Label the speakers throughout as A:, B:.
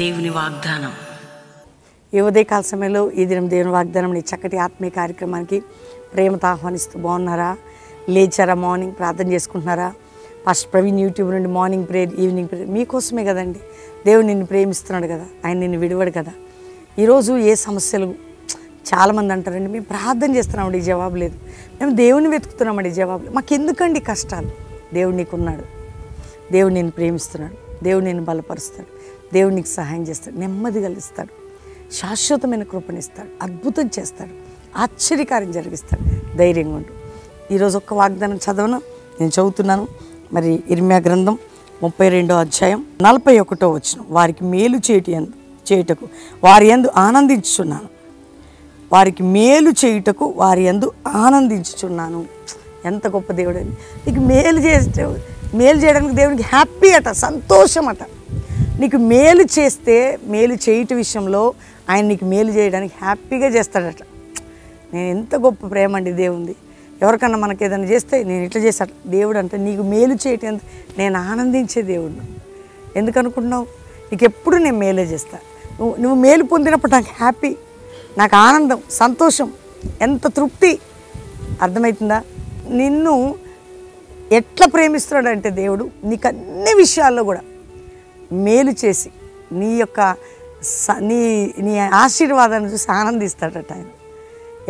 A: దేవుని వాగ్దానం.
B: ఈ ఉదయకాల సమయంలో ఈ దినం దేవుని వాగ్దానం ఈ చక్కటి ఆత్మీయ కార్యక్రమానికి ప్రేమతో ఆహ్వానిస్తూ బాగున్నారా? లేచారా? మార్నింగ్ ప్రార్థన చేసుకుంటున్నారా? ఫస్ట్ ప్రవీణ్ యూట్యూబ్ నుండి మార్నింగ్ ప్రేయర్, ఈవినింగ్ ప్రేయర్ మీకోసమే కదండి. దేవుడు నిన్ను ప్రేమిస్తున్నాడు కదా, ఆయన నిన్ను విడవడు కదా. ఈరోజు ఏ సమస్యలు చాలామంది అంటారండి, మేము ప్రార్థన చేస్తున్నామండి జవాబు లేదు, మేము దేవుని వెతుకుతున్నామండి జవాబు లేదు. మాకెందుకండి కష్టాలు? దేవుడు నీకున్నాడు, దేవుడు నిన్ను ప్రేమిస్తున్నాడు, దేవుడు నిన్ను బలపరుస్తాడు, దేవుడు నీకు సహాయం చేస్తాడు, నెమ్మది కలిగిస్తాడు, శాశ్వతమైన కృపణిస్తాడు, అద్భుతం చేస్తాడు, ఆశ్చర్యకార్యం జరిగిస్తాడు. ధైర్యంగా ఉండు. ఈరోజు ఒక్క వాగ్దానం చదవను, నేను చదువుతున్నాను. మరి ఇర్మియా గ్రంథం 32వ అధ్యాయం 41వ వచనం. వారికి మేలు చేయుటకు వారి యందు ఆనందించుచున్నాను, వారికి మేలు చేయుటకు వారి యందు ఆనందించుచున్నాను. ఎంత గొప్ప దేవుడు అండి. నీకు మేలు చేయడానికి దేవునికి హ్యాపీ అట, సంతోషం అట. నీకు మేలు చేస్తే, మేలు చేయట విషయంలో ఆయన నీకు మేలు చేయడానికి హ్యాపీగా చేస్తాడట. నేను ఎంత గొప్ప ప్రేమ అండి దేవుంది. ఎవరికన్నా మనకి ఏదైనా చేస్తే నేను ఇట్లా చేస్తాడు దేవుడు అంటే, నీకు మేలు చేయటం నేను ఆనందించే దేవుడు. ఎందుకు అనుకుంటున్నావు? నీకు ఎప్పుడు నేను మేలే చేస్తా. నువ్వు మేలు పొందినప్పుడు నాకు హ్యాపీ, నాకు ఆనందం, సంతోషం, ఎంత తృప్తి. అర్థమవుతుందా? నిన్ను ఎట్లా ప్రేమిస్తున్నాడంటే దేవుడు నీకు అన్ని విషయాల్లో కూడా మేలు చేసి నీ యొక్క నీ ఆశీర్వాదాన్ని చూసి ఆనందిస్తాడట ఆయన.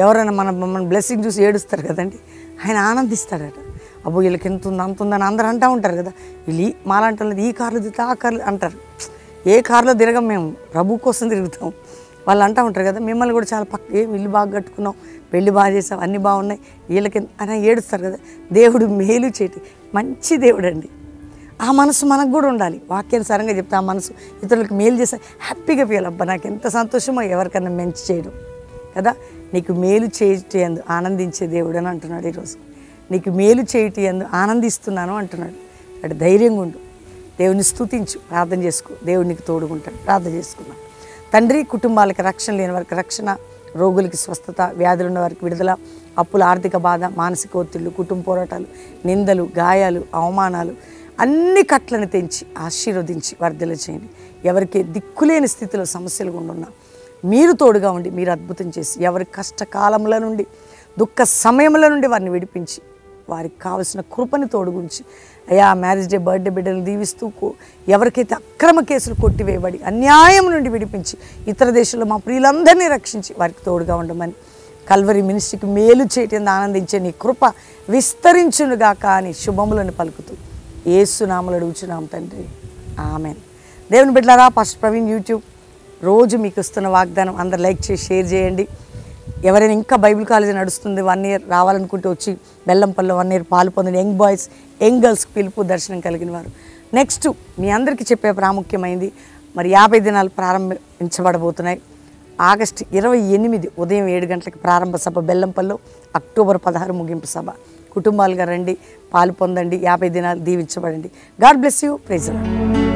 B: ఎవరైనా మన బ్లెస్సింగ్ చూసి ఏడుస్తారు కదండి, ఆయన ఆనందిస్తాడట. అబ్బో వీళ్ళకి ఎంత ఉంది అంత ఉందని అందరూ అంటూ ఉంటారు కదా. వీళ్ళు మాలాంటి ఈ కార్లు తిరుగుతా ఆ కార్లు అంటారు. ఏ కార్లో తిరగం, మేము ప్రభు కోసం తిరుగుతాం. వాళ్ళు అంటూ ఉంటారు కదా, మిమ్మల్ని కూడా చాలా ఇల్లు బాగా కట్టుకున్నాం, పెళ్ళి బాగా చేసాం, అన్నీ బాగున్నాయి, వీళ్ళకి అని ఏడుస్తారు కదా. దేవుడు మేలు చేయటి మంచి దేవుడు అండి. ఆ మనసు మనకు కూడా ఉండాలి. వాక్యానుసారంగా చెప్తే ఆ మనసు ఇతరులకు మేలు చేస్తే హ్యాపీగా ఫీల్. అబ్బా నాకు ఎంత సంతోషమో ఎవరికన్నా మంచి చేయడం కదా. నీకు మేలు చేయటందు ఆనందించే దేవుడు అని అంటున్నాడు ఈరోజు. నీకు మేలు చేయటందు ఆనందిస్తున్నాను అంటున్నాడు. అటు ధైర్యంగా ఉండు, దేవుని స్తుతించు, ప్రార్థన చేసుకో, దేవుడు నీకు తోడుకుంటాడు. ప్రార్థన చేసుకున్నాను. తండ్రి, కుటుంబాలకి రక్షణ లేని వారికి రక్షణ, రోగులకి స్వస్థత, వ్యాధులు ఉన్న వారికి విడుదల, అప్పుల ఆర్థిక బాధ, మానసిక ఒత్తిళ్లు, కుటుంబ పోరాటాలు, నిందలు, గాయాలు, అవమానాలు అన్ని కట్లను తెంచి ఆశీర్వదించి వర్ధల చేయండి. ఎవరికి దిక్కులేని స్థితిలో సమస్యలు గుండున్నా మీరు తోడుగా ఉండి మీరు అద్భుతం చేసి, ఎవరి కష్టకాలముల నుండి, దుఃఖ సమయముల నుండి వారిని విడిపించి, వారికి కావలసిన కృపని తోడుగుంచి, అయ్యా మ్యారేజ్ డే, బర్త్డే బిడ్డలు దీవిస్తూ, ఎవరికైతే అక్రమ కేసులు కొట్టివేయబడి అన్యాయం నుండి విడిపించి, ఇతర దేశాల్లో మా ప్రియులందరినీ రక్షించి వారికి తోడుగా ఉండమని, కల్వరి మినిస్ట్రీకి మేలు చేయటం ఆనందించే నీ కృప విస్తరించునుగాక అని శుభములను పలుకుతూ యేసు నామములో అడుగుచున్నాం తండ్రి, ఆమెన్. దేవుని బిడ్డలారా, ఫస్ట్ ప్రవీణ్ యూట్యూబ్ రోజు మీకు ఇస్తున్న వాగ్దానం అందరు లైక్ చేసి షేర్ చేయండి. ఎవరైనా ఇంకా బైబిల్ కాలేజీ నడుస్తుంది 1 year రావాలనుకుంటే వచ్చి బెల్లంపల్లిలో 1 year పాలు పొందండి. యంగ్ బాయ్స్, యంగ్ గర్ల్స్కి పిలుపు, దర్శనం కలిగిన వారు. నెక్స్ట్ మీ అందరికీ చెప్పే ప్రాముఖ్యమైంది, మరి 50 దినాలు ప్రారంభించబడబోతున్నాయి. ఆగస్టు 28 ఉదయం 7 గంటలకు ప్రారంభ సభ బెల్లంపల్లిలో, అక్టోబర్ 16 ముగింపు సభ. కుటుంబాలుగా రండి, పాలు పొందండి, 50 దినాలు దీవించబడండి. God bless you. Praise the lord.